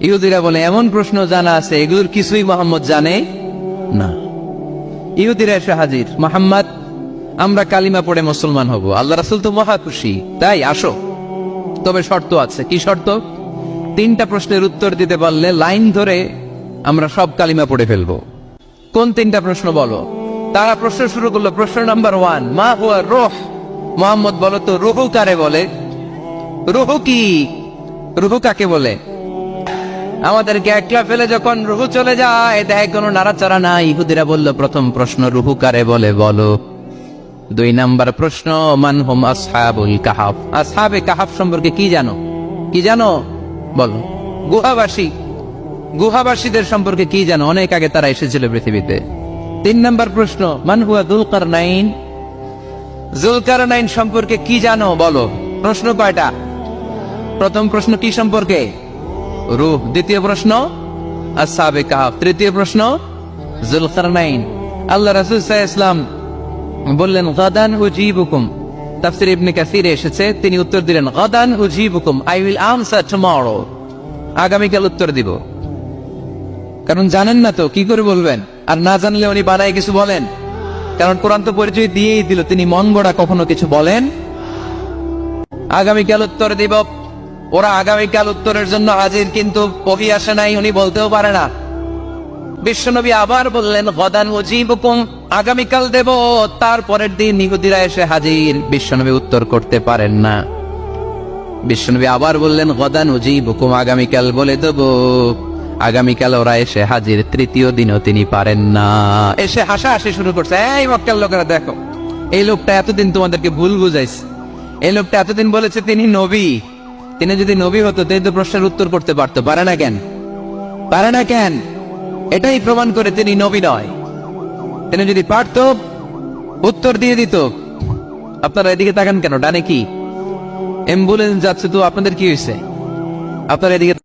ইহুদিরা বলে এমন প্রশ্ন জানা আছে এগুলোর কিছুই মোহাম্মদ জানে না। ইহুদিরা এসে হাজির, মোহাম্মদ আমরা কালিমা পড়ে মুসলমান হব, আল্লাহ রাসূল তো মহা খুশি, তাই আসো, তবে শর্ত আছে। কি শর্ত? 3টা প্রশ্নের উত্তর দিতে পারলে লাইন ধরে আমরা সব কালিমা পড়ে ফেলবো। কোন 3টা প্রশ্ন বলো? তারা প্রশ্ন শুরু করলো। প্রশ্ন নাম্বার 1, মা হুয়া রূহ। মোহাম্মদ বলো তো রূহ কারে বলে? রূহ কি? রূহ কাকে বলে? আমাদেরকে একলা ফেলে যখন রূহ চলে যায় দেয় কোনো নাড়াচাড়া নাই। ইহুদিরা বলল প্রথম প্রশ্ন রূহ কারে বলে বলো। 2 নাম্বার প্রশ্ন মান হুম আসহাবুল কাহাফ। আসহাবে কাহাফ সম্পর্কে কি জানো? কি জানো বলো। গুহাবাসী, গুহাবাসীদের সম্পর্কে কি জানো? অনেক আগে তারা এসেছিল পৃথিবীতে। 3 নাম্বার প্রশ্ন মান হুয়া যুলকারনাইন। যুলকারনাইন সম্পর্কে কি জানো বলো। প্রশ্ন কয়টা? প্রথম প্রশ্ন কি সম্পর্কে? রূহ। দ্বিতীয় প্রশ্ন আসহাবে কাহাফ। তৃতীয় প্রশ্ন যুলকারনাইন। আল্লাহ রাসূল সাল্লাল্লাহু আলাইহি ওয়াসাল্লাম বললেন গাদান উজিবুকুম। তাফসীর ইবনে কাসিরে এসেছে, তিনি উত্তর দিলেন গাদান উজিবুকুম, আই উইল আনসার টুমরো। আগামীকাল উত্তর দিব। কারণ জানেন না তো কি করে বলবেন, আর না জানলে উনি বানায় কিছু বলেন। কারণ কোরআন তো পরিচয় দিয়েই দিল, তিনি মন গড়া কখনো কিছু বলেন। আগামীকাল উত্তর দিব। ওরা আগামীকাল উত্তরের জন্য হাজির, কিন্তু ওহী আসে নাই, উনি বলতেও পারে না। বিশ্বনবী আবার বললেন গদান উজিবুকুম, আগামীকাল দেব। তারপরের দিন ইহুদিরা এসে হাজির, বিশ্বনবী উত্তর করতে পারেন না। বিশ্বনবী আবার বললেন গদান উজিবুকুম, আগামীকাল বলে দেব। আগামীকাল ওরা এসে হাজির, তৃতীয় দিনও তিনি পারেন না। এসে হাসাহাসি শুরু করছে, এই মক্কার লোকেরা দেখো, এই লোকটা এতদিন তোমাদেরকে ভুল বুঝাইছে। এই লোকটা এতদিন বলেছে তিনি নবী। তিনি যদি নবী হতো তিনি তো প্রশ্নের উত্তর করতে পারতো, পারে না কেন? পারে না কেন? এটাই প্রমাণ করে তিনি নবী নয়। তিনি যদি পারতো উত্তর দিয়ে দিত। আপনারা এদিকে তাকান কেন? ডানে কি অ্যাম্বুলেন্স যাচ্ছে, তো আপনাদের কি হয়েছে? আপনারা এদিকে